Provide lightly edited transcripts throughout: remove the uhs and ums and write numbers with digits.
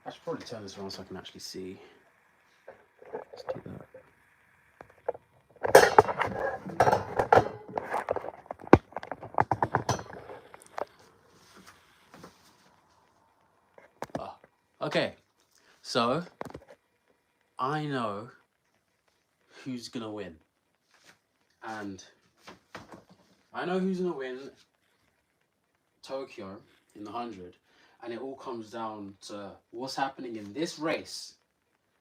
I should probably turn this around so I can actually see. Let's do that. Okay, so I know who's gonna win, and I know who's gonna win Tokyo in the 100, and it all comes down to what's happening in this race.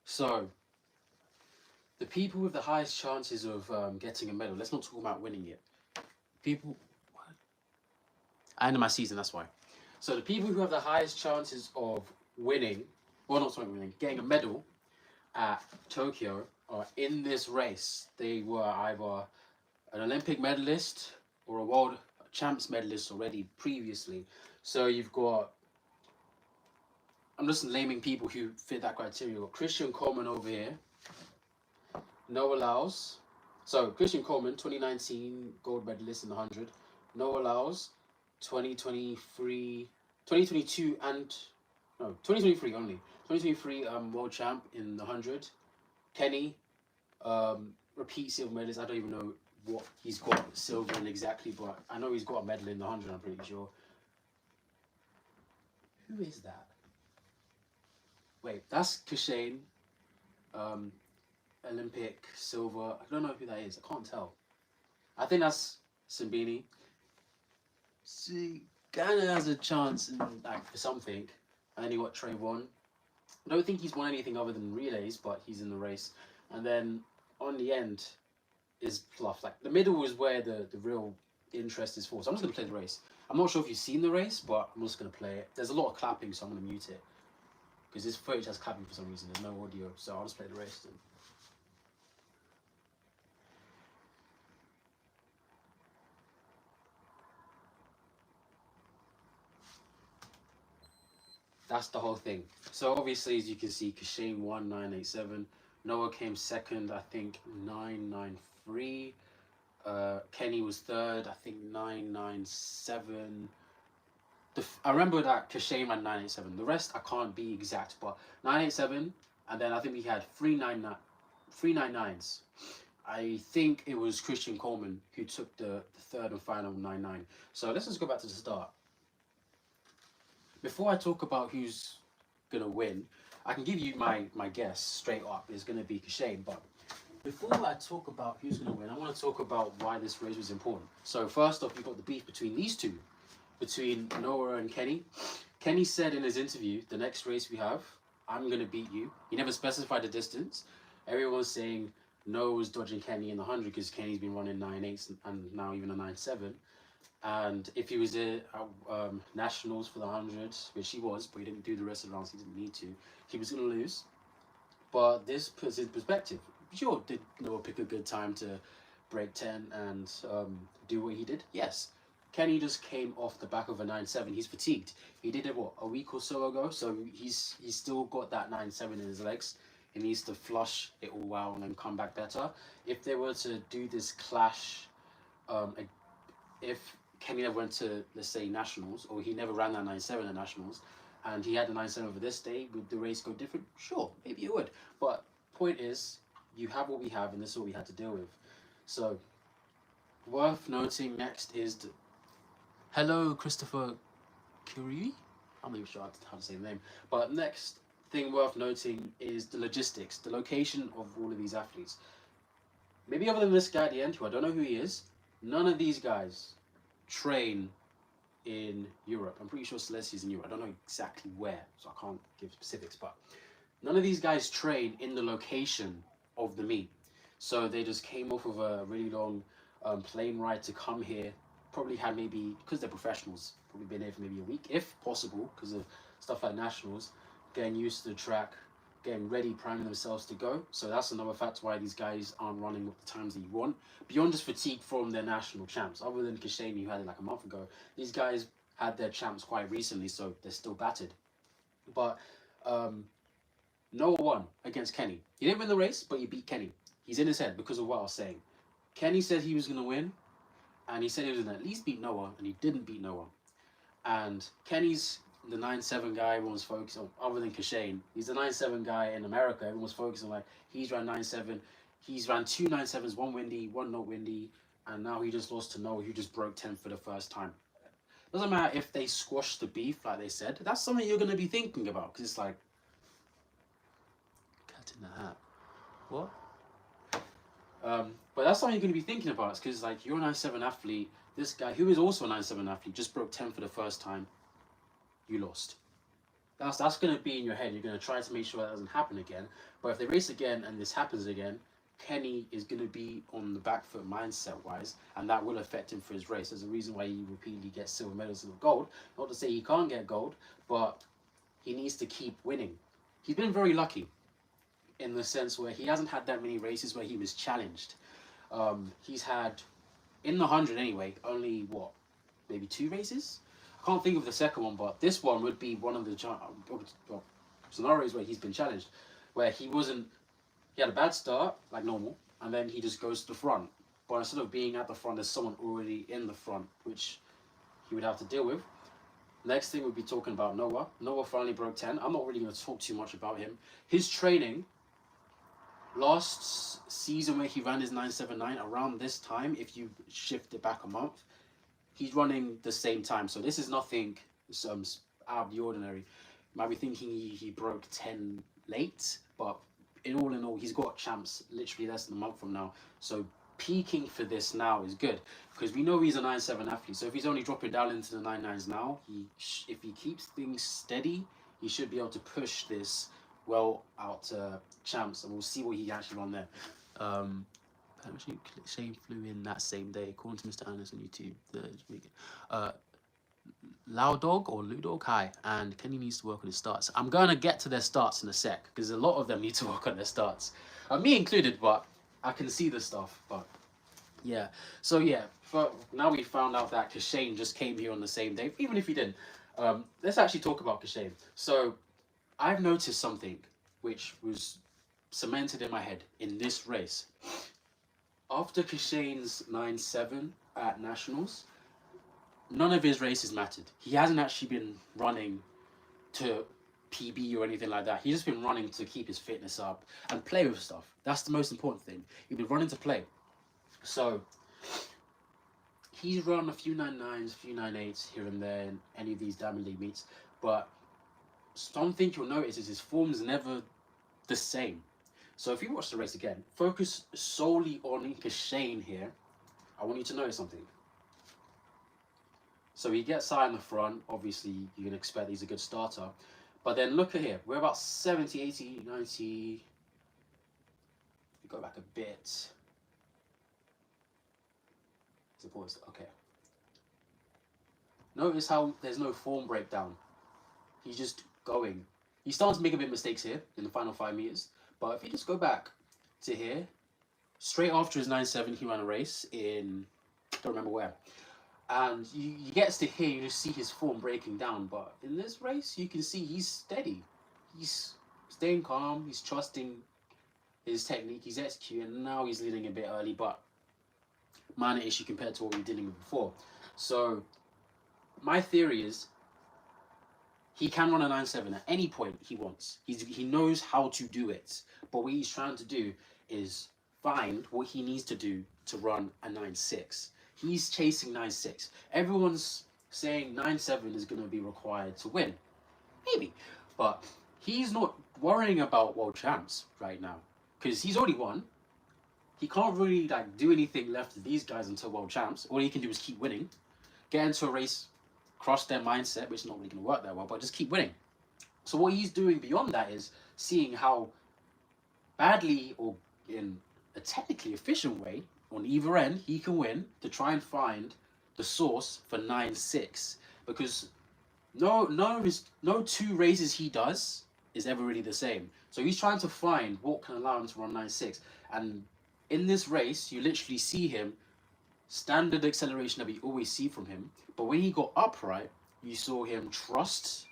So the people with the highest chances of getting a medal. Let's not talk about winning it. People. What? I ended my season. That's why. So the people who have the highest chances of winning, well, not sorry, winning, getting a medal at Tokyo are in this race. They were either an Olympic medalist or a world champs medalist already previously. So you've got, I'm just naming people who fit that criteria. You've got Christian Coleman over here, Noah Lyles. So Christian Coleman, 2019 gold medalist in the 100. Noah Lyles, 2023, 2022 and, no, 2023 only. 2023 world champ in the 100. Kenny, repeat silver medalist. I don't even know what he's got silver in exactly, but I know he's got a medal in the 100, I'm pretty sure. Who is that? Wait, that's Kashain, Olympic silver. I don't know who that is. I can't tell. I think that's Simbini. See, Ghana has a chance in, like, for something. And then you got Trayvon. I don't think he's won anything other than relays, but he's in the race. And then on the end is Pluff. Like, the middle is where the real interest is for. So I'm just going to play the race. I'm not sure if you've seen the race, but I'm just going to play it. There's a lot of clapping, so I'm going to mute it. Because this footage has clapping for some reason. There's no audio, so I'll just play the race then. That's the whole thing. So obviously, as you can see, Kashain won 987. Noah came second, I think 993. Kenny was third, I think 997. I remember that Kashain ran 987. The rest I can't be exact, but 987, and then I think we had 399s. I think it was Christian Coleman who took the third and final 99. So let's just go back to the start. Before I talk about who's gonna win, I can give you my guess straight up. It's gonna be Kashain, but before I talk about who's gonna win, I want to talk about why this race was important. So first off, you've got the beef between these two, between Noah and Kenny. Kenny said in his interview, the next race we have, I'm gonna beat you. He never specified the distance. Everyone's saying Noah was dodging Kenny in the 100 because Kenny's been running 9.8 and now even a 9.7. And if he was at nationals for the 100, which he was, but he didn't do the rest of the rounds, he didn't need to, he was going to lose. But this puts in perspective. Sure, did Noah pick a good time to break 10 and do what he did? Yes. Kenny just came off the back of a 9.7. He's fatigued. He did it, what, a week or so ago? So he's still got that 9.7 in his legs. He needs to flush it all out and then come back better. If they were to do this clash, if Kenny never went to, let's say, nationals, or he never ran that 9.7 at nationals, and he had the 9.7 over this day, would the race go different? Sure, maybe it would. But point is, you have what we have, and this is what we had to deal with. So, worth noting next is the... Hello, Christopher Curie? I'm not even sure how to say the name. But next thing worth noting is the logistics, the location of all of these athletes. Maybe other than this guy at the end, who I don't know who he is, none of these guys train in Europe. I'm pretty sure Celestia's in Europe. I don't know exactly where, so I can't give specifics, but none of these guys train in the location of the meet. So they just came off of a really long plane ride to come here. Probably had maybe, because they're professionals, probably been here for maybe a week, if possible, because of stuff like nationals, getting used to the track, getting ready, priming themselves to go. So that's another factor why these guys aren't running at the times that you want. Beyond just fatigue from their national champs, other than Kashain, who had it like a month ago, these guys had their champs quite recently, so they're still battered. But Noah won against Kenny. He didn't win the race, but he beat Kenny. He's in his head because of what I was saying. Kenny said he was going to win, and he said he was going to at least beat Noah, and he didn't beat Noah. And Kenny's the 9.7 guy everyone's focused on, other than Kashain. He's the 9.7 guy in America. Everyone's focused on, like, he's ran 9.7. He's ran two 9.7s, one windy, one not windy, and now he just lost to Noah, who just broke 10 for the first time. Doesn't matter if they squash the beef, like they said. That's something you're going to be thinking about, because it's like, cat in the hat. What? But that's something you're going to be thinking about, because like, you're a 9.7 athlete. This guy, who is also a 9.7 athlete, just broke 10 for the first time. You lost. That's going to be in your head. You're going to try to make sure that doesn't happen again. But if they race again and this happens again, Kenny is going to be on the back foot mindset-wise, and that will affect him for his race. There's a reason why he repeatedly gets silver medals and gold. Not to say he can't get gold, but he needs to keep winning. He's been very lucky in the sense where he hasn't had that many races where he was challenged. He's had, in the 100 anyway, only, what, maybe 2 races? I can't think of the second one, but this one would be one of the scenarios where he's been challenged, where he had a bad start, like normal, and then he just goes to the front. But instead of being at the front, there's someone already in the front, which he would have to deal with. Next thing we'd be talking about Noah. Noah finally broke 10. I'm not really going to talk too much about him. His training, last season where he ran his 9.79, around this time, if you shift it back a month, he's running the same time. So this is nothing out of the ordinary. You might be thinking he broke 10 late, but in all, he's got champs literally less than a month from now. So peaking for this now is good, because we know he's a 9.7 athlete. So if he's only dropping down into the 9.9s now, if he keeps things steady, he should be able to push this well out to champs, and we'll see what he actually run there. Shane flew in that same day, according to Mr. Anderson on YouTube. Loud Dog or Ludog, hi, and Kenny needs to work on his starts. I'm going to get to their starts in a sec, because a lot of them need to work on their starts. Me included, but I can see the stuff. But yeah, so yeah, now we found out that Kashain just came here on the same day, even if he didn't. Let's actually talk about Kashain. So I've noticed something which was cemented in my head in this race. After Kashain's 9.7 at Nationals, none of his races mattered. He hasn't actually been running to PB or anything like that. He's just been running to keep his fitness up and play with stuff. That's the most important thing. He's been running to play. So he's run a few 9.9s, a few 9.8s here and there in any of these Diamond League meets. But something you'll notice is his form's never the same. So if you watch the race again, focus solely on Kashain here. I want you to notice something. So he gets high in the front. Obviously, you can expect he's a good starter. But then look at here. We're about 70, 80, 90. We go back a bit. Okay. Notice how there's no form breakdown. He's just going. He's starting to make a bit of mistakes here in the final 5 meters. But if you just go back to here, straight after his 9.7, he ran a race in, don't remember where. And he gets to here, you just see his form breaking down. But in this race, you can see he's steady. He's staying calm. He's trusting his technique. He's executing. Now he's leading a bit early, but minor issue compared to what we were dealing with before. So my theory is he can run a 9.7 at any point he wants. He knows how to do it. But what he's trying to do is find what he needs to do to run a 9.6. He's chasing 9.6. Everyone's saying 9.7 is going to be required to win. Maybe. But he's not worrying about world champs right now, because he's already won. He can't really do anything left to these guys until world champs. All he can do is keep winning. Get into a race, crush their mindset, which is not really going to work that well, but just keep winning. So what he's doing beyond that is seeing how badly, or in a technically efficient way, on either end, he can win, to try and find the source for 9.6. Because no 2 races he does is ever really the same. So he's trying to find what can allow him to run 9.6. And in this race, you literally see him, standard acceleration that we always see from him. But when he got upright, you saw him trust,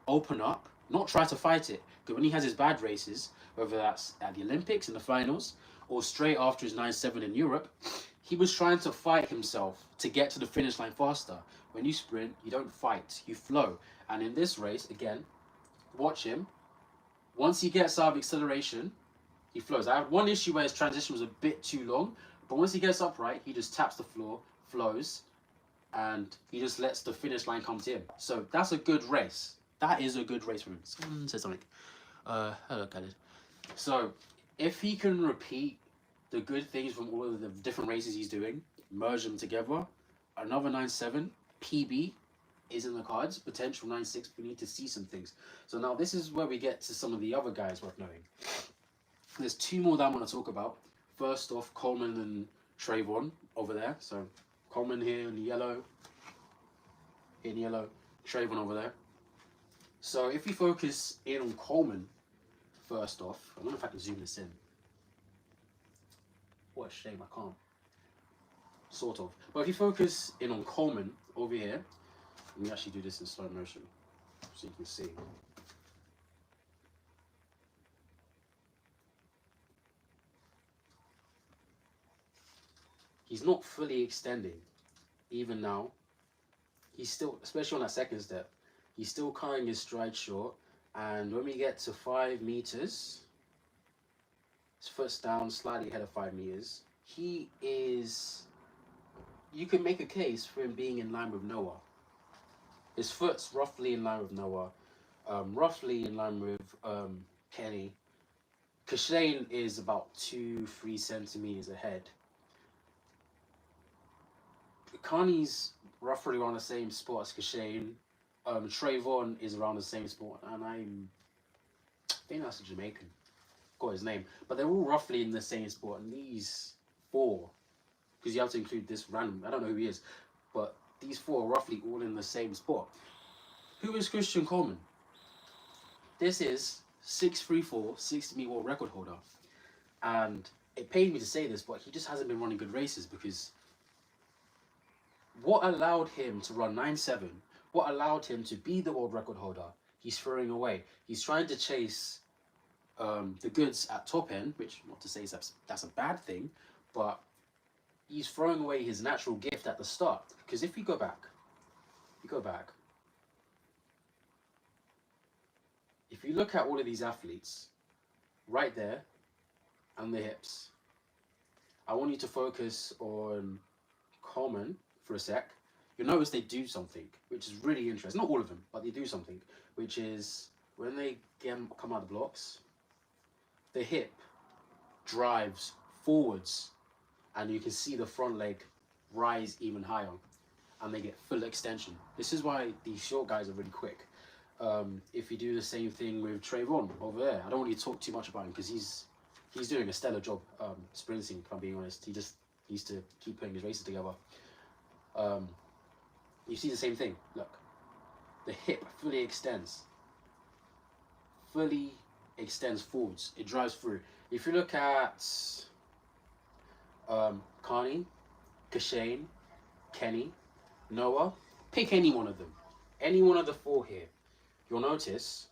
open up, not try to fight it. Because when he has his bad races, whether that's at the Olympics in the finals, or straight after his 9.7 in Europe, he was trying to fight himself to get to the finish line faster. When you sprint, you don't fight, you flow. And in this race, again, watch him. Once he gets out of acceleration, he flows. I had one issue where his transition was a bit too long, but once he gets upright, he just taps the floor, flows, and he just lets the finish line come to him. So that's a good race. That is a good race for him. Someone said something. Hello, Khaled. So if he can repeat the good things from all of the different races he's doing, merge them together, another 9.7 PB is in the cards. Potential 9.6. We need to see some things. So now this is where we get to some of the other guys worth knowing. There's two more that I want to talk about. First off, Coleman and Trayvon over there. So Coleman here in yellow, Trayvon over there. So if we focus in on Coleman, first off, I don't know if I can zoom this in. What a shame, I can't. Sort of. But if you focus in on Coleman over here, let me actually do this in slow motion so you can see. He's not fully extending, even now. He's still, especially on that second step, he's still cutting his stride short. And when we get to 5 meters, his foot's down slightly ahead of 5 meters. He is, you can make a case for him being in line with Noah. His foot's roughly in line with Noah, roughly in line with Kenny. Kashain is about 2-3 centimeters ahead. Connie's roughly around the same spot as Kashain. Trayvon is around the same spot, and I think that's a Jamaican. Got his name, but they're all roughly in the same spot. And these 4, because you have to include this random, I don't know who he is, but these 4 are roughly all in the same spot. Who is Christian Coleman? This is 6'3", 60-meter world record holder, and it pained me to say this, but he just hasn't been running good races because what allowed him to run 9.7, what allowed him to be the world record holder, he's throwing away. He's trying to chase the goods at top end, which not to say that's a bad thing, but he's throwing away his natural gift at the start. Because if you go back, if you look at all of these athletes, right there, and the hips, I want you to focus on Coleman for a sec. You'll notice they do something, which is really interesting. Not all of them, but they do something, which is when they come out of the blocks, the hip drives forwards, and you can see the front leg rise even higher, and they get full extension. This is why these short guys are really quick. If you do the same thing with Trayvon over there, I don't want you to talk too much about him because he's doing a stellar job sprinting, if I'm being honest. He just needs to keep putting his races together. You see the same thing. Look, the hip fully extends forwards. It drives through. If you look at Carney, Kashain, Kenny, Noah, pick any one of them, any one of the 4 here, you'll notice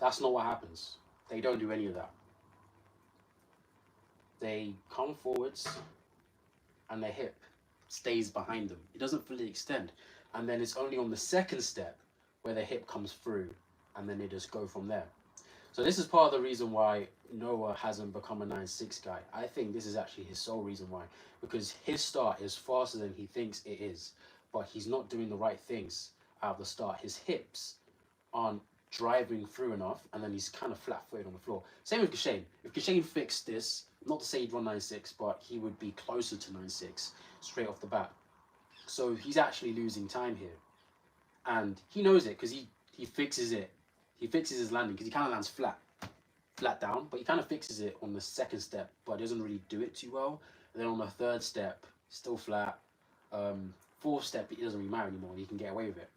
that's not what happens. They don't do any of that. They come forwards and their hip stays behind them. It doesn't fully extend. And then it's only on the second step where the hip comes through, and then they just go from there. So this is part of the reason why Noah hasn't become a 9.6 guy. I think this is actually his sole reason why, because his start is faster than he thinks it is, but he's not doing the right things out of the start. His hips aren't driving through enough, and then he's kind of flat-footed on the floor. Same with Kashain. If Kashain fixed this, not to say he'd run 9.6, but he would be closer to 9.6 straight off the bat. So he's actually losing time here, and he knows it because he fixes it. He fixes his landing because he kind of lands flat down, but he kind of fixes it on the second step, but doesn't really do it too well. And then on the third step, still flat. Fourth step, it doesn't really matter anymore. You can get away with it.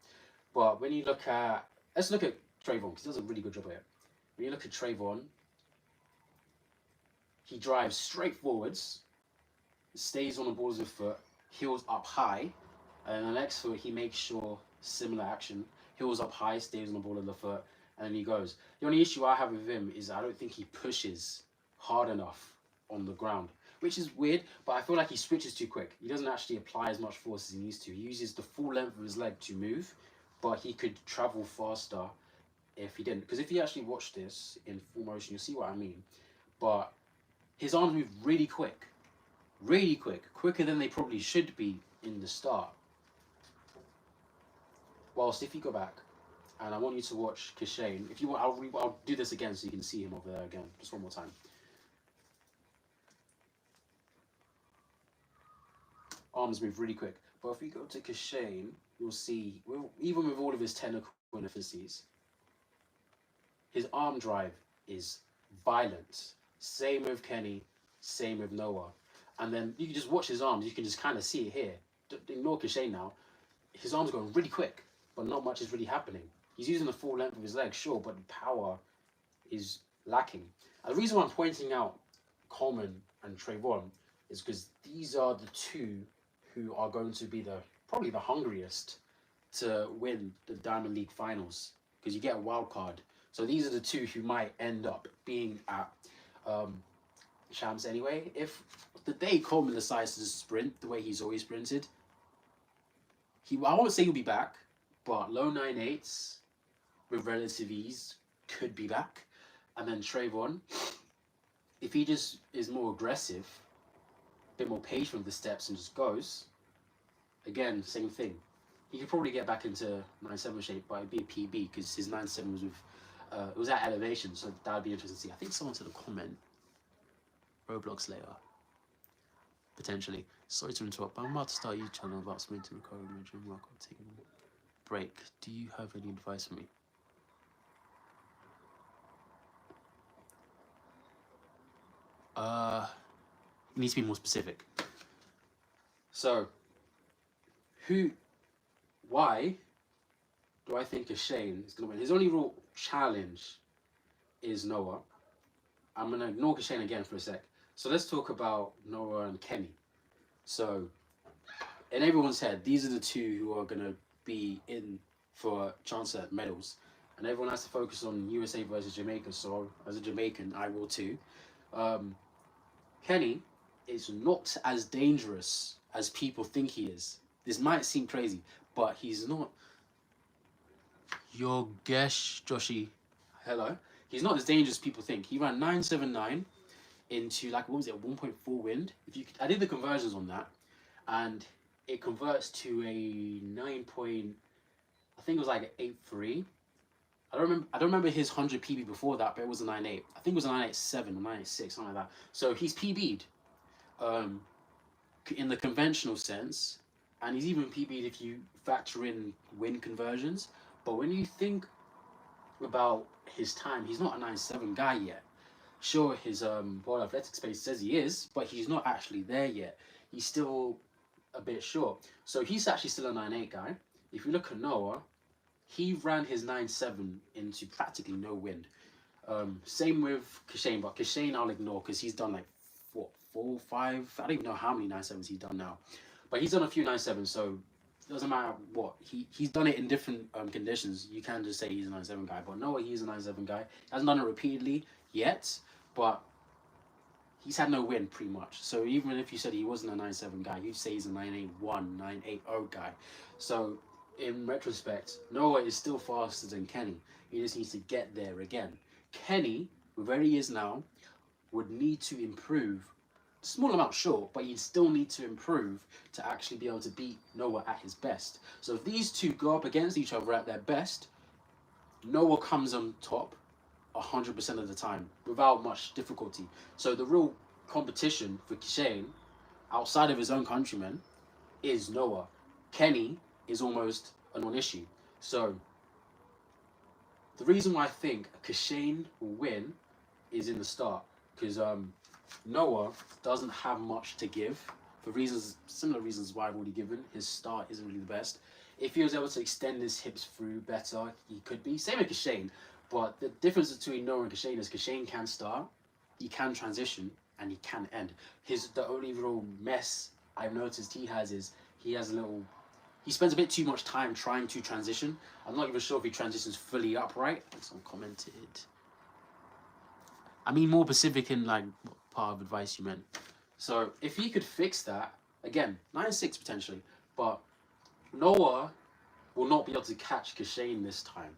But when you look at, let's look at Trayvon because he does a really good job here. When you look at Trayvon, he drives straight forwards, stays on the balls of the foot, heels up high, and the next foot he makes sure similar action, heels up high, stays on the ball of the foot, and then he goes. The only issue I have with him is I don't think he pushes hard enough on the ground. which is weird, but I feel like he switches too quick. He doesn't actually apply as much force as he needs to. He uses the full length of his leg to move, but he could travel faster if he didn't. Because if you actually watch this in full motion, you'll see what I mean. But his arms move really quick, quicker than they probably should be in the start. Whilst if you go back, and I want you to watch Kashain. If you want, I'll do this again so you can see him over there again, just one more time. Arms move really quick. But if we go to Kashain, you'll see, even with all of his technical inefficiencies, his arm drive is violent. Same with Kenny, same with Noah. And then you can just watch his arms. You can just kind of see it here. Ignore Kashain now. His arms are going really quick, but not much is really happening. He's using the full length of his leg, sure, but the power is lacking. And the reason why I'm pointing out Coleman and Trayvon is because these are the two who are going to be probably the hungriest to win the Diamond League finals, because you get a wild card. So these are the two who might end up being at champs anyway. If the day Coleman decides to sprint the way he's always sprinted, I won't say he'll be back, but low 9.8s with relative ease could be back. And then Trayvon, if he just is more aggressive, a bit more patient with the steps and just goes, again, same thing. He could probably get back into 9.7 shape, but it'd be a PB because his 9.7 was with, it was at elevation, so that would be interesting to see. I think someone said a comment, Roblox later, potentially. Sorry to interrupt, but I'm about to start a YouTube channel about sprinting, recovering, and gym work. I'm taking a break. Do you have any advice for me? It needs to be more specific. So, why do I think Kashain is going to win? His only real challenge is Noah. I'm going to ignore Kashain again for a sec. So let's talk about Noah and Kenny. So, in everyone's head, these are the two who are going to be in for a chance at medals. And everyone has to focus on USA versus Jamaica. So, as a Jamaican, I will too. Kenny is not as dangerous as people think he is. This might seem crazy, but he's not. Your guess, Joshi. Hello. He's not as dangerous as people think. He ran 9.79 into like, what was it, 1.4 wind? I did the conversions on that, and it converts to a 9. I think it was like an 8.3. I don't remember his 100 PB before that, but it was a 9.8. I think it was a 9.87 or 9.86, something like that. So he's PB'd in the conventional sense, and he's even PB'd if you factor in win conversions. But when you think about his time, he's not a 9.7 guy yet. Sure, his World Athletics page says he is, but he's not actually there yet. He's still a bit short. So he's actually still a 9.8 guy. If you look at Noah, he ran his 9.7 into practically no wind. Same with Kashain, but Kashain I'll ignore because he's done like 4, 5. I don't even know how many 9.7s he's done now. But he's done a few 9.7s, so it doesn't matter what. He's done it in different conditions. You can just say he's a 9.7 guy. But Noah, he's a 9.7 guy. He hasn't done it repeatedly yet, but he's had no win pretty much. So even if you said he wasn't a 9.7 guy, you'd say he's a 9.81, 9.80 guy. So in retrospect, Noah is still faster than Kenny. He just needs to get there again. Kenny, where he is now, would need to improve. Small amount short, but he'd still need to improve to actually be able to beat Noah at his best. So if these two go up against each other at their best, Noah comes on top 100% of the time without much difficulty. So the real competition for Kashain, outside of his own countrymen, is Noah. Kenny is almost a non-issue. So the reason why I think Kashain will win is in the start, because Noah doesn't have much to give for similar reasons why I've already given. His start isn't really the best. If he was able to extend his hips through better, he could be. Same with Kashain, but the difference between Noah and Kashain is Kashain can start, he can transition, and he can end. The only real mess I've noticed he has is he spends a bit too much time trying to transition. I'm not even sure if he transitions fully upright. Someone commented. I mean more specific in like what part of advice you meant. So if he could fix that, again, 9-6 potentially, but Noah will not be able to catch Kashain this time.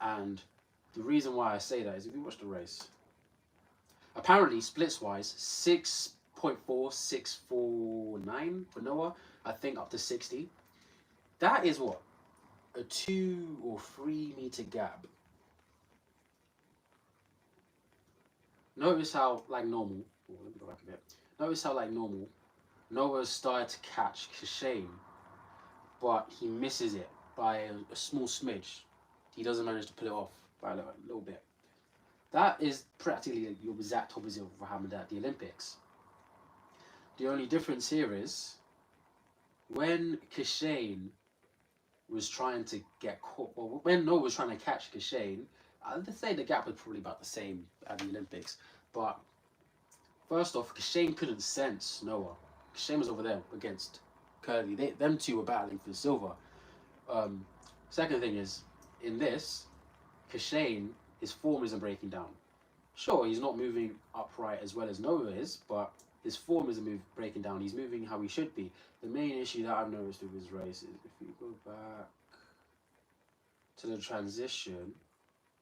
And the reason why I say that is if you watch the race, apparently splits wise, 6.4649 for Noah, I think up to 60. That is what? A 2 or 3 meter gap. Notice how, like normal, let me go back a bit. Notice how, like normal, Noah started to catch Kashain, but he misses it by a small smidge. He doesn't manage to pull it off by a little bit. That is practically your exact opposite of what happened at the Olympics. The only difference here is when Kashain was trying to get caught, well, when Noah was trying to catch Kashain, I'd say the gap was probably about the same at the Olympics. But first off, Kashain couldn't sense Noah. Kashain was over there against Curly. Them two were battling for the silver. Second thing is, in this, Kashain, his form isn't breaking down. Sure, he's not moving upright as well as Noah is, but his form isn't breaking down. He's moving how he should be. The main issue that I've noticed with his race is if you go back to the transition,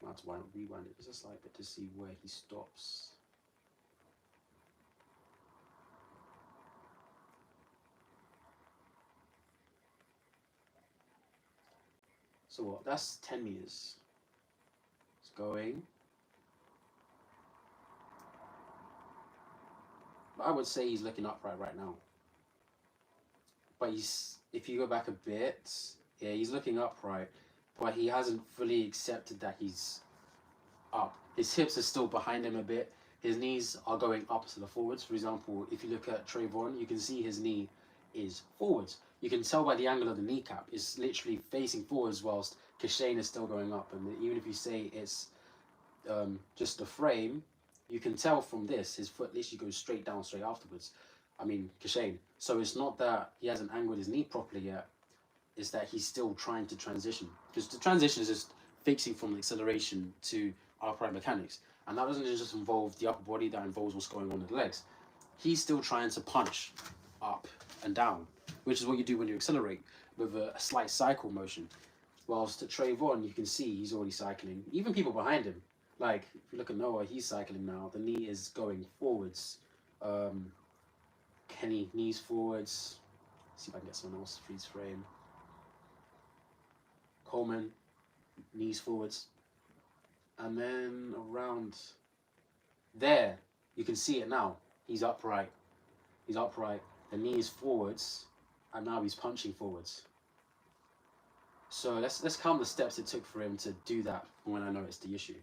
I have to rewind it just a slight bit to see where he stops. So what? That's 10 meters. It's going. I would say he's looking upright right now. But if you go back a bit, yeah, he's looking upright, but he hasn't fully accepted that he's up. His hips are still behind him a bit. His knees are going up to the forwards. For example, if you look at Trayvon, you can see his knee is forwards. You can tell by the angle of the kneecap. It's literally facing forwards whilst Kashain is still going up. And even if you say it's just the frame, you can tell from this, his foot literally goes straight down straight afterwards. I mean, Kashain. So it's not that he hasn't angled his knee properly yet. It's that he's still trying to transition. Because the transition is just fixing from acceleration to upright mechanics. And that doesn't just involve the upper body, that involves what's going on with the legs. He's still trying to punch up and down, which is what you do when you accelerate with a slight cycle motion. Whilst at Trayvon, you can see he's already cycling. Even people behind him, like if you look at Noah, he's cycling now. The knee is going forwards. Kenny, knees forwards. Let's see if I can get someone else freeze frame. Coleman, knees forwards. And then around there, you can see it now. He's upright. He's upright. The knee is forwards, and now he's punching forwards. So let's count the steps it took for him to do that when I noticed the issue.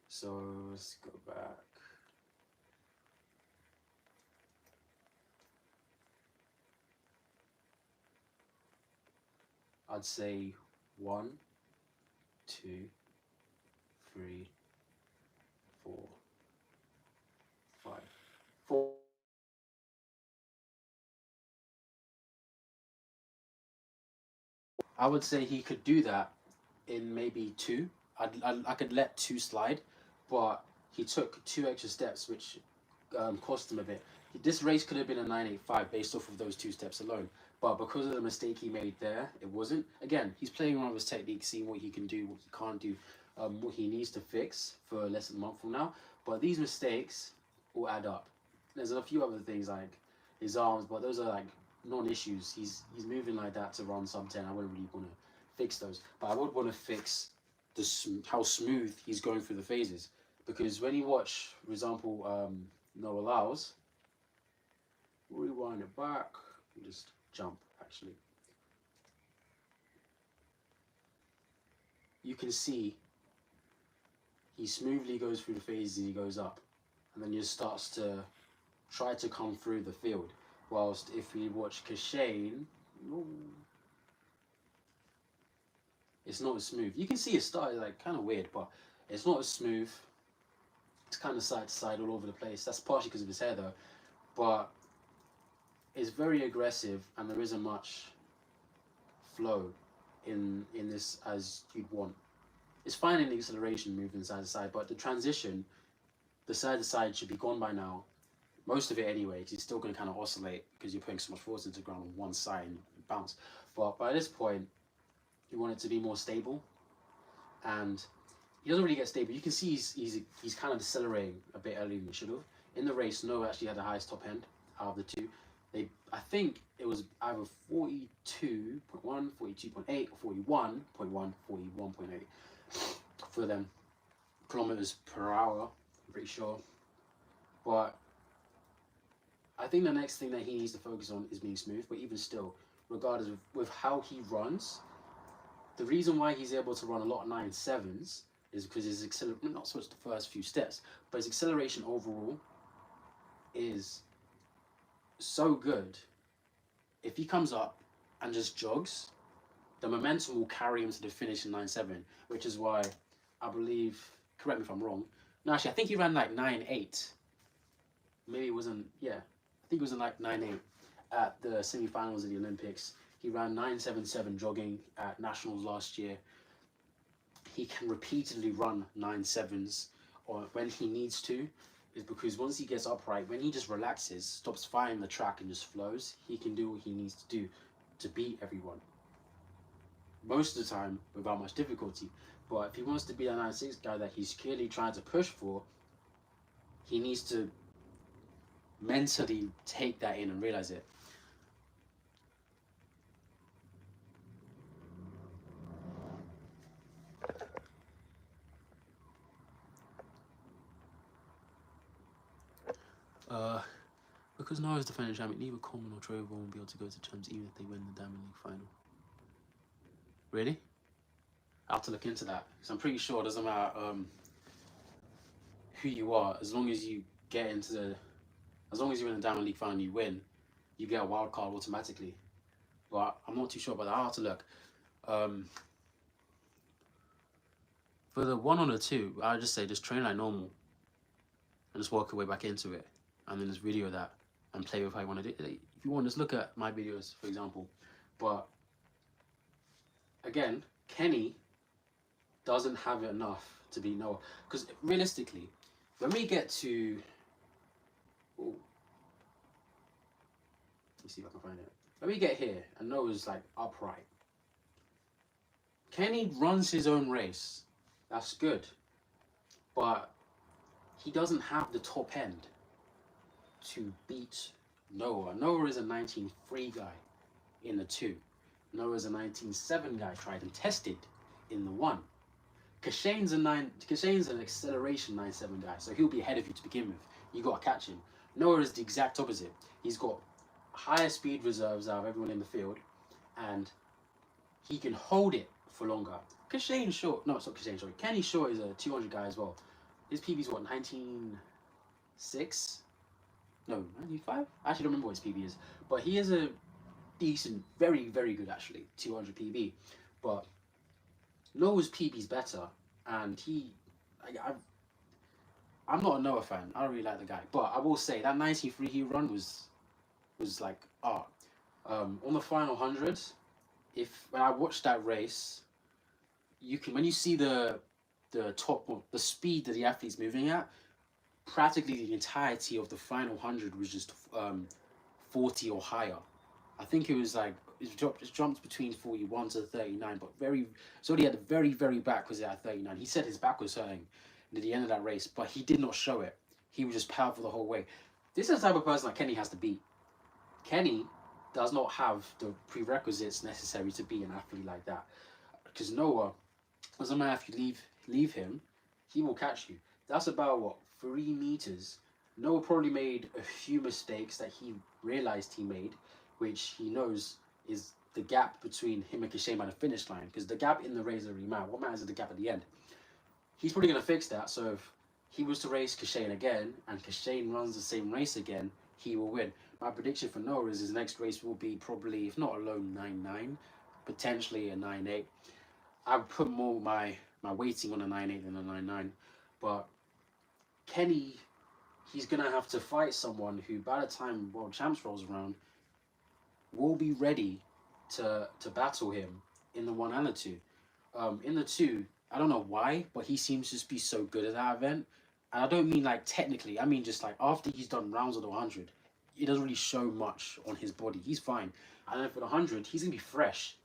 So let's go back. I'd say 1, 2, 3, 4, 5, 4. I would say he could do that in maybe 2. I could let 2 slide, but he took 2 extra steps, which cost him a bit. This race could have been a 9.85 based off of those 2 steps alone, but because of the mistake he made there, it wasn't. Again, he's playing around with his technique, seeing what he can do, what he can't do, what he needs to fix for less than a month from now. But these mistakes will add up. There's a few other things like his arms, but those are like non-issues. He's moving like that to run sub 10. I wouldn't really want to fix those, but I would want to fix how smooth he's going through the phases. Because when you watch, for example, Noah Lyles, rewind it back, just jump actually. You can see he smoothly goes through the phases and he goes up, and then he just starts to try to come through the field. Whilst if we watch Kashain, it's not as smooth. You can see it started like kind of weird, but it's not as smooth. It's kind of side to side all over the place. That's partially because of his hair though, but it's very aggressive and there isn't much flow in this as you'd want. It's fine in the acceleration moving side to side, but the transition, the side to side should be gone by now. most of it anyway, because he's still going to kind of oscillate because you're putting so much force into the ground on one side and bounce. But by this point, you want it to be more stable, and he doesn't really get stable. You can see he's kind of decelerating a bit earlier than he should have. In the race, Noah actually had the highest top end out of the two. I think it was either 42.1, 42.8, or 41.1, 41.8 for them kilometers per hour. I'm pretty sure, but I think the next thing that he needs to focus on is being smooth. But even still, regardless of with how he runs, the reason why he's able to run a lot of 9.7s is because his acceleration, not so much the first few steps, but his acceleration overall is so good. If he comes up and just jogs, the momentum will carry him to the finish in 9.7, which is why I believe, correct me if I'm wrong, no, actually, I think he ran like 9.8. Maybe it wasn't, yeah, I think it was in like 9.8 at the semi-finals of the Olympics. He ran 9.77 jogging at Nationals last year. He can repeatedly run 9.7s or when he needs to, is because once he gets upright, when he just relaxes, stops firing the track and just flows, he can do what he needs to do to beat everyone. Most of the time without much difficulty. But if he wants to be that 9.6 guy that he's clearly trying to push for, he needs to mentally take that in and realize it. Because Noah's defending champion, neither Coleman or Trevor won't be able to go to terms even if they win the Diamond League final. Really? I'll have to look into that, because I'm pretty sure it doesn't matter who you are, as long as you get into the, as long as you're in the Diamond League final and you win, you get a wild card automatically. But I'm not too sure about that. I'll have to look. For the 1 on the 2, I'll just say just train like normal and just work your way back into it, and then just video that and play with how you want to do it. If you want, just look at my videos, for example. But again, Kenny doesn't have it enough to beat Noah, because realistically, when we get to, let me see if I can find it. When we get here and Noah's like upright, Kenny runs his own race. That's good, but he doesn't have the top end to beat Noah. Noah is a 19.3 guy in the 2. Noah is a 19.7 guy, tried and tested in the 1. Kashain's an acceleration 9.7 guy, so he'll be ahead of you to begin with. You got to catch him. Noah is the exact opposite. He's got higher speed reserves out of everyone in the field, and he can hold it for longer. Kashain Short, no, it's not Kashain Short. Kenny Short is a 200 guy as well. His PB's what, 19.6? No, 95? I actually don't remember what his PB is. But he is a decent, very, very good actually, 200 PB. But Noah's PB's better, and I'm not a Noah fan. I don't really like the guy. But I will say, that 93 he run was like art. On the final 100, when I watched that race, you can, when you see the speed that the athlete's moving at, practically the entirety of the final 100 was just 40 or higher. I think it was like it jumped between 41 to 39, but so he had the very, very back was at 39. He said his back was hurting at the end of that race, but he did not show it. He was just powerful the whole way. This is the type of person that Kenny has to beat. Kenny does not have the prerequisites necessary to be an athlete like that, because Noah, doesn't matter if you leave him, he will catch you. That's about what, 3 meters. Noah probably made a few mistakes that he realized he made, which he knows is the gap between him and Kashain by the finish line, because the gap in the race doesn't really matter. What matters is the gap at the end. He's probably going to fix that, so if he was to race Kashain again, and Kashain runs the same race again, he will win. My prediction for Noah is his next race will be probably, if not a low 9.9, potentially a 9.8. I would put more my weighting on a 9.8 than a 9.9, but Kenny, he's going to have to fight someone who, by the time World Champs rolls around, will be ready to battle him in the 1 and the 2. In the 2, I don't know why, but he seems to just be so good at that event, And I don't mean like technically, I mean just like after he's done rounds of the 100, it doesn't really show much on his body. He's fine. And then for the 100, he's going to be fresh.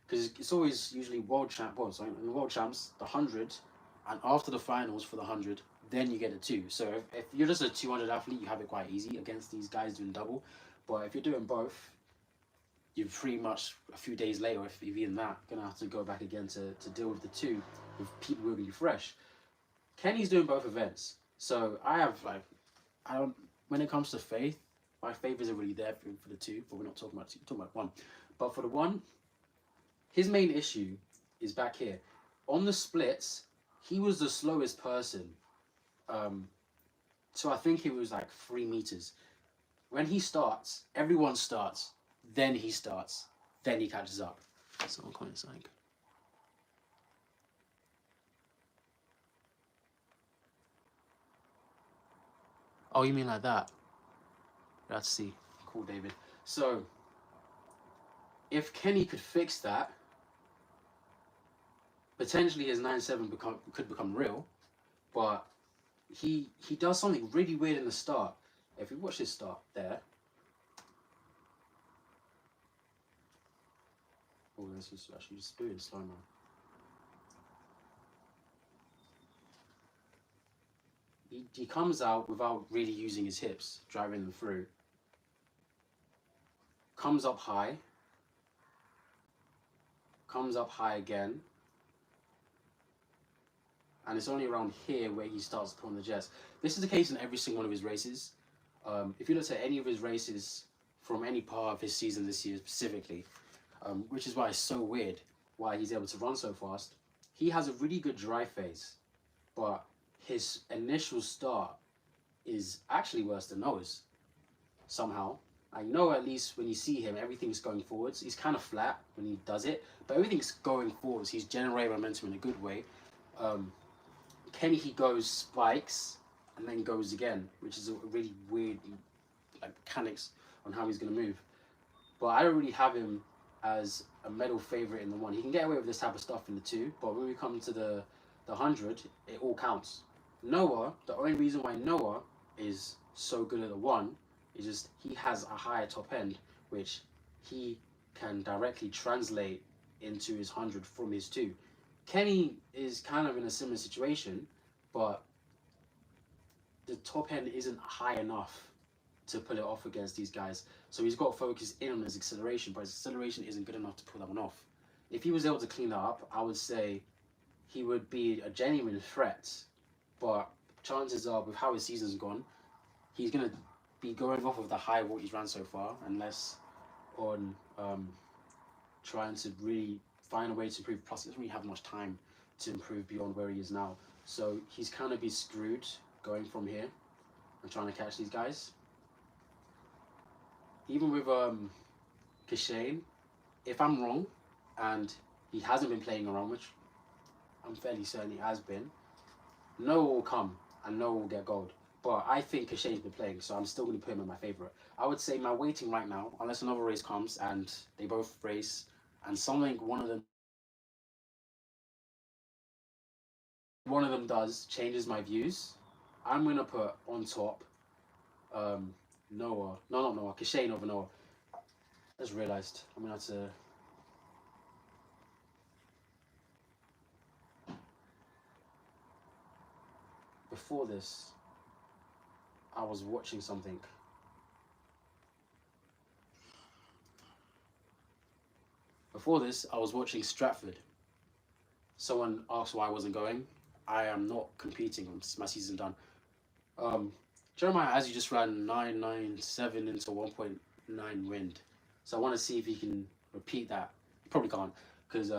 Because it's always usually world champ, well, sorry, in the world champs, the 100, and after the finals for the 100, then you get a 2. So if you're just a 200 athlete, you have it quite easy against these guys doing double. But if you're doing both, you're pretty much a few days later, if even that, going to have to go back again to deal with the 2 with people who are going to be fresh. Kenny's doing both events. So I have like, I don't, when it comes to faith, my faith isn't really there for the 2, but we're not talking about 2, we're talking about 1. But for the 1, his main issue is back here. On the splits, he was the slowest person. So I think it was like 3 meters. When he starts, everyone starts, then he starts, then he catches up. Someone comment something. Oh, you mean like that? Let's see. Cool, David. So, if Kenny could fix that, potentially his 9-7 could become real, but he does something really weird in the start. If you watch his start there, oh, this is actually just doing slow mo. He comes out without really using his hips, driving them through. Comes up high again, and it's only around here where he starts pulling the jets. This is the case in every single one of his races. If you look at any of his races from any part of his season this year specifically, which is why it's so weird why he's able to run so fast, he has a really good dry phase, but his initial start is actually worse than Noah's somehow. I know at least when you see him, everything's going forwards. He's kind of flat when he does it, but everything's going forwards. He's generating momentum in a good way. Kenny, he goes spikes and then goes again, which is a really weird like mechanics on how he's going to move. But I don't really have him as a medal favorite in the 1. He can get away with this type of stuff in the 2, but when we come to the 100, it all counts. Noah, the only reason why Noah is so good at the 1 is just he has a higher top end, which he can directly translate into his 100 from his 2. Kenny is kind of in a similar situation, but the top end isn't high enough to pull it off against these guys. So he's got to focus in on his acceleration, but his acceleration isn't good enough to pull that one off. If he was able to clean that up, I would say he would be a genuine threat. But chances are, with how his season's gone, he's going to be going off of the high of what he's ran so far, and less on trying to really find a way to improve. Plus, he doesn't really have much time to improve beyond where he is now. So he's kind of be screwed going from here and trying to catch these guys. Even with Kashain, if I'm wrong, and he hasn't been playing around, which I'm fairly certain he has been, Noah will come and Noah will get gold. But I think Kashain's been playing, so I'm still going to put him in my favourite. I would say my waiting right now, unless another race comes and they both race, and one of them does changes my views, I'm going to put on top Noah. No, not Noah. Kashain over Noah. I just realised I'm going to have to... Before this, I was watching something. Before this, I was watching Stratford. Someone asked why I wasn't going. I am not competing. My season's done. Jeremiah, as you just ran 997 into 1.9 wind. So I want to see if he can repeat that. He probably can't, because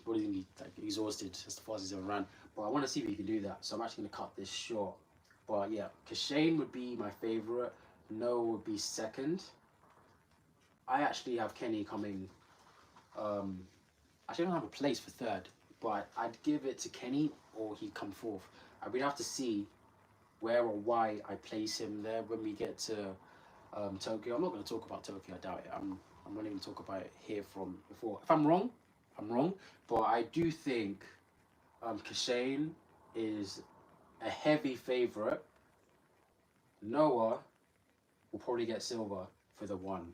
probably gonna be like exhausted as far as he's ever ran. But I want to see if he can do that. So I'm actually gonna cut this short. But yeah, Kashain would be my favorite. Noah would be second. I actually have Kenny coming. Actually, I don't have a place for third, but I'd give it to Kenny or he'd come fourth. We'd have to see where or why I place him there when we get to Tokyo. I'm not going to talk about Tokyo, I doubt it. I'm not even talk about it here from before. If I'm wrong, I'm wrong. But I do think Kashain is a heavy favorite. Noah will probably get silver for the 1.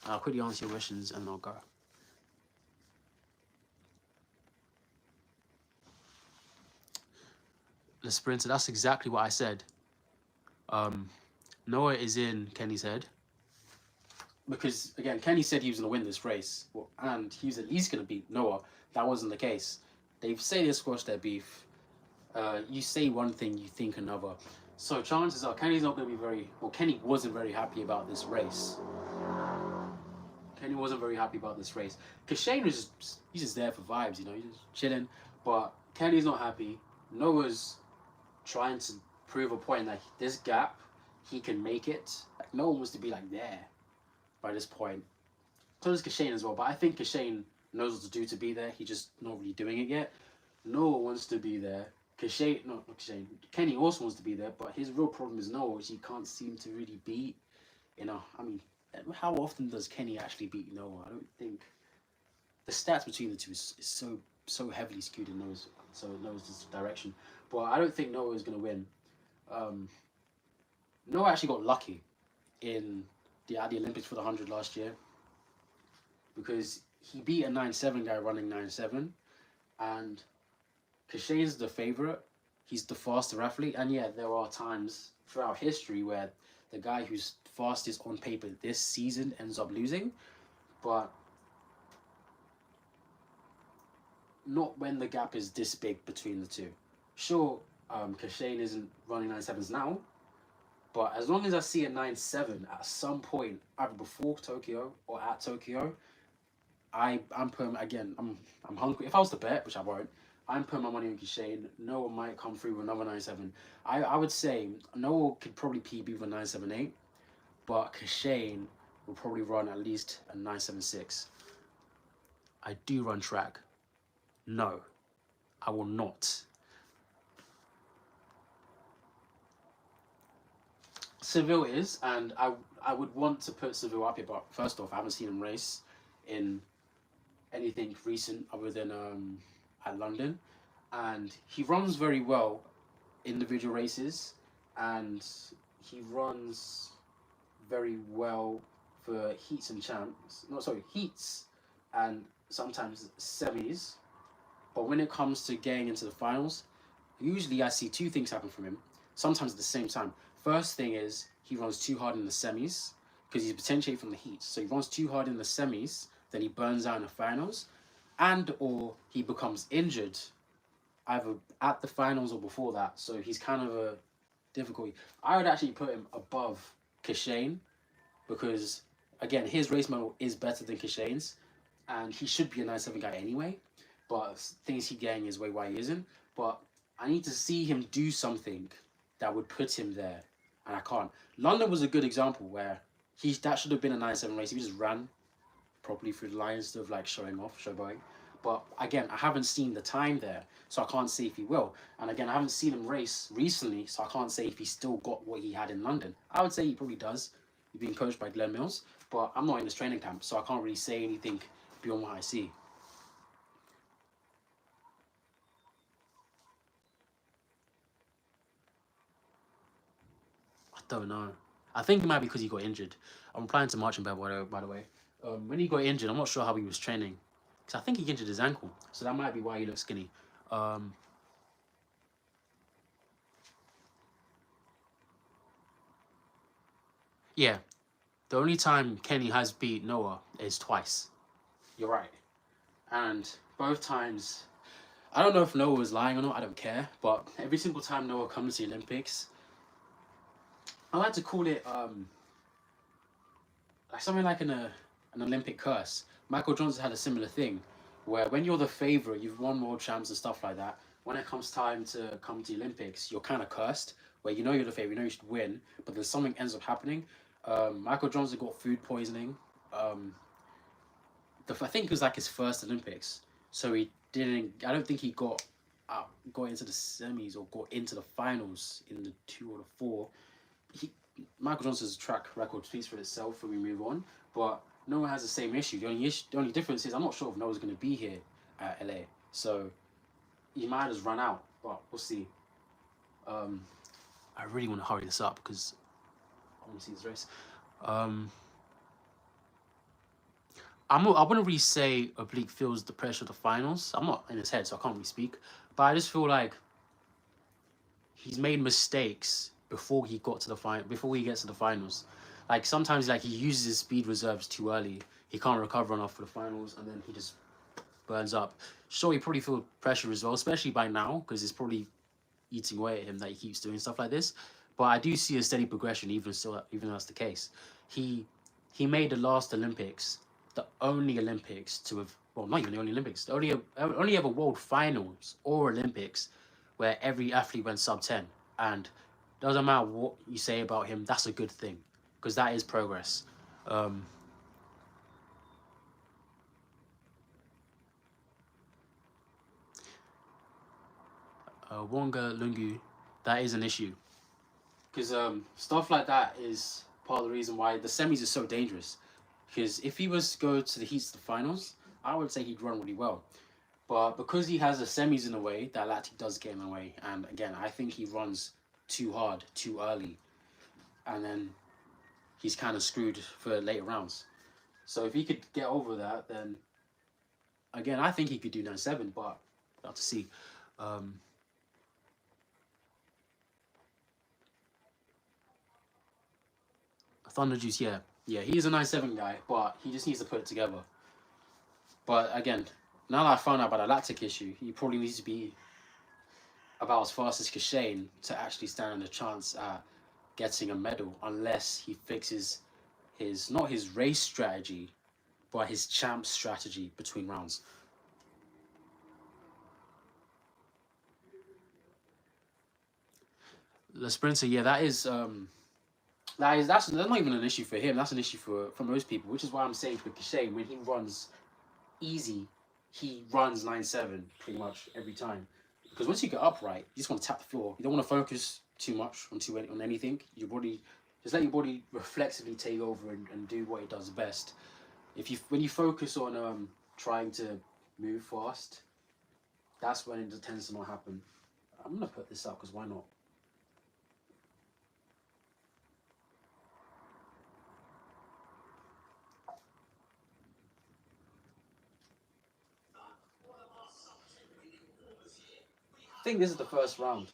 I'll quickly answer your questions and I'll go. The sprinter, that's exactly what I said. Noah is in Kenny's head. Because, again, Kenny said he was going to win this race. Well, and he was at least going to beat Noah. That wasn't the case. They say they squashed their beef. You say one thing, you think another. So chances are Kenny's not going to be very... Well, Kenny wasn't very happy about this race. Kenny wasn't very happy about this race. Kashain was just... He's just there for vibes, you know. He's just chilling. But Kenny's not happy. Noah's trying to prove a point that this gap, he can make it. Like, no one wants to be like there by this point. So does Kashain as well, but I think Kashain knows what to do to be there. He's just not really doing it yet. Noah wants to be there. Not Kashain. Kenny also wants to be there, but his real problem is Noah, which he can't seem to really beat. You know, I mean, how often does Kenny actually beat Noah? I don't think the stats between the two is so heavily skewed in Noah's direction. But I don't think Noah is going to win. Noah actually got lucky at the Olympics for the 100 last year, because he beat a 9.7 guy running 9.7, and Kashain's the favorite. He's the faster athlete, and yeah, there are times throughout history where the guy who's fastest on paper this season ends up losing, but not when the gap is this big between the two. Sure, Kashain isn't running 9.7s now, but as long as I see a 9.7 at some point, either before Tokyo or at Tokyo, I'm putting, again, I'm hungry. If I was to bet, which I won't, I'm putting my money on Kashain. Noah might come through with another 9.7. I would say Noah could probably PB with a 9.78, but Kashain will probably run at least a 9.76. I do run track. No, I will not. Seville is, and I would want to put Seville up here, but first off, I haven't seen him race in anything recent other than at London, and he runs very well individual races, and he runs very well for heats and heats and sometimes semis. But when it comes to getting into the finals, usually I see two things happen from him, sometimes at the same time. First thing is he runs too hard in the semis because he's potentiated from the heats. So he runs too hard in the semis, then he burns out in the finals, and or he becomes injured either at the finals or before that. So he's kind of a difficulty. I would actually put him above Kashain because, again, his race model is better than Kashain's, and he should be a 9.7 guy anyway, but things he's getting his way why he isn't. But I need to see him do something that would put him there, and I can't. London was a good example where that should have been a 9.7 race. He just ran properly through the line instead of like showboating. But again, I haven't seen the time there, so I can't say if he will. And again, I haven't seen him race recently, so I can't say if he still got what he had in London. I would say he probably does. He's being coached by Glenn Mills, but I'm not in his training camp, so I can't really say anything beyond what I see. I don't know. I think it might be because he got injured. I'm applying to Marching Band, by the way. When he got injured, I'm not sure how he was training, because I think he injured his ankle, so that might be why he looks skinny. Yeah, the only time Kenny has beat Noah is twice. You're right. And both times, I don't know if Noah was lying or not, I don't care, but every single time Noah comes to the Olympics, I like to call it like something like an Olympic curse. Michael Johnson had a similar thing, where when you're the favourite, you've won world champs and stuff like that, when it comes time to come to the Olympics, you're kind of cursed, where you know you're the favourite, you know you should win, but then something ends up happening. Michael Johnson got food poisoning. I think it was like his first Olympics, so he didn't. I don't think he got into the semis or got into the finals in the 2 or the 4. Michael Johnson's track record speaks for itself when we move on, but Noah has the same issue. The only difference is I'm not sure if Noah's going to be here at LA, so he might just run out, but we'll see. I really want to hurry this up because I want to see this race. I wouldn't really say Oblique feels the pressure of the finals. I'm not in his head, so I can't really speak. But I just feel like he's made mistakes before he got to the before he gets to the finals. Like sometimes, like he uses his speed reserves too early. He can't recover enough for the finals, and then he just burns up. Sure, he probably feel pressure as well, especially by now, because it's probably eating away at him that he keeps doing stuff like this. But I do see a steady progression, even though that's the case. He he made the last Olympics the only Olympics to have, well, not even the only Olympics, the only ever World Finals or Olympics where every athlete went sub 10. And doesn't matter what you say about him, that's a good thing because that is progress. Um, Wonga Lungu, that is an issue because stuff like that is part of the reason why the semis are so dangerous. Because if he was to go to the heats of the finals, I would say he'd run really well. But because he has the semis in the way, that lactic does get in the way. And again, I think he runs too hard, too early. And then he's kind of screwed for later rounds. So if he could get over that, then again, I think he could do 9-7, but we'll have to see. Um, Thunder Juice, yeah. Yeah, he's a 9-7 guy, but he just needs to put it together. But again, now that I found out about a lactic issue, he probably needs to be about as fast as Kashain to actually stand a chance at getting a medal, unless he fixes his not his race strategy, but his champ strategy between rounds. The sprinter, yeah, that's not even an issue for him. That's an issue for most people, which is why I'm saying for Kashain, when he runs easy, he runs 9-7 pretty much every time. Because once you get upright, you just want to tap the floor. You don't want to focus too much on anything. Your body, just let your body reflexively take over and do what it does best. When you focus on trying to move fast, that's when it tends to not happen. I'm gonna put this up because why not? I think this is the first round.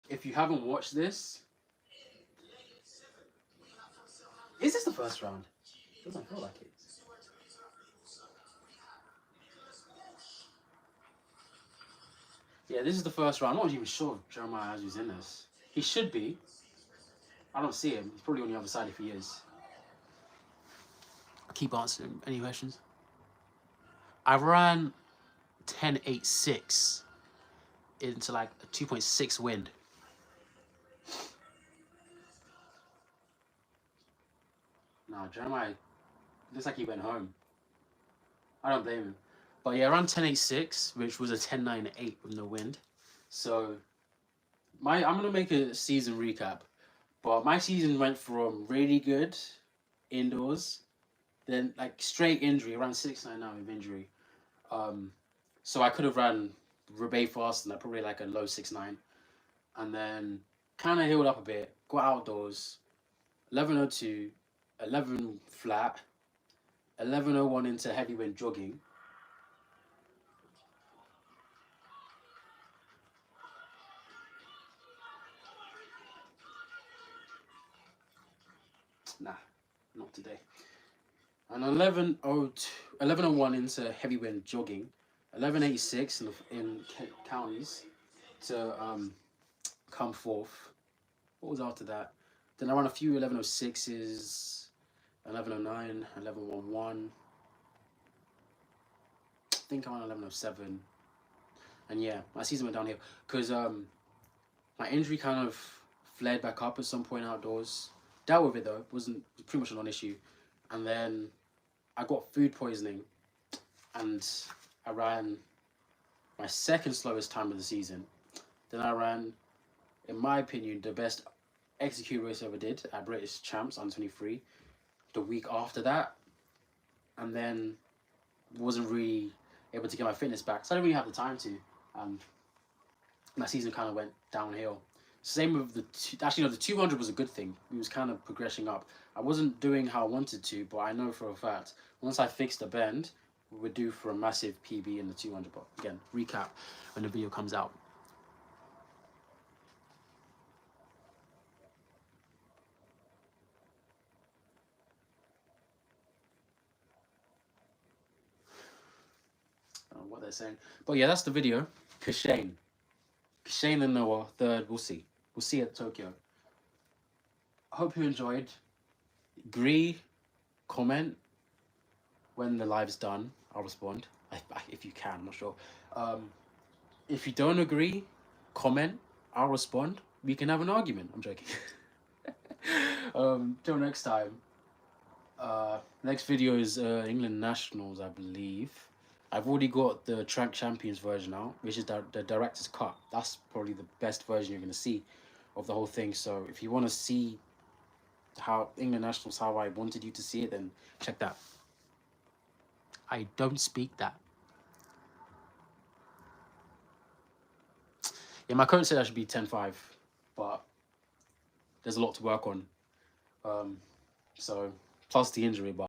If you haven't watched this, is this the first round? Doesn't feel like it. Yeah, this is the first round. I'm not even sure if Jeremiah Azu's in this. He should be. I don't see him. He's probably on the other side if he is. I keep answering any questions. I ran 10.86 into like a 2.6 wind. No, Jeremiah looks like he went home. I don't blame him. But yeah, around 10.86, which was a 10.98 with no wind. So I'm gonna make a season recap. But my season went from really good indoors, then like straight injury, around 6.9 now with injury. Um, so I could have ran Rebay fast and I probably like a low 6.9, and then kind of healed up a bit. Got outdoors, 11.02, 11 flat, 11.01 into heavy wind jogging. Nah, not today. And 11.01 into heavy wind jogging, 11.86 in counties to come fourth. What was after that? Then I ran a few 11.06s, 11.09, 11.11. I think I ran 11.07. And yeah, my season went downhill because my injury kind of flared back up at some point outdoors. Dealt with it though, was pretty much a non-issue. And then I got food poisoning, and I ran my second slowest time of the season. Then I ran, in my opinion, the best execute race I ever did at British Champs under 23 the week after that, and then wasn't really able to get my fitness back, so I didn't really have the time to. and my season kind of went downhill. Same with the 200 was a good thing. We was kind of progressing up. I wasn't doing how I wanted to, but I know for a fact once I fixed the bend, we were due for a massive PB in the 200. But again, recap when the video comes out. What they're saying, but yeah, that's the video. Kashain and Noah third. We'll see at Tokyo. I hope you enjoyed. Agree, comment when the live's done. I'll respond if you can. I'm not sure. If you don't agree, comment. I'll respond. We can have an argument. I'm joking. Till next time. Next video is England Nationals, I believe. I've already got the Track Champions version out, which is the director's cut. That's probably the best version you're going to see of the whole thing. So if you want to see how England Nationals, how I wanted you to see it, then check that. I don't speak that. Yeah, my coach said I should be 10-5, but there's a lot to work on. So plus the injury, but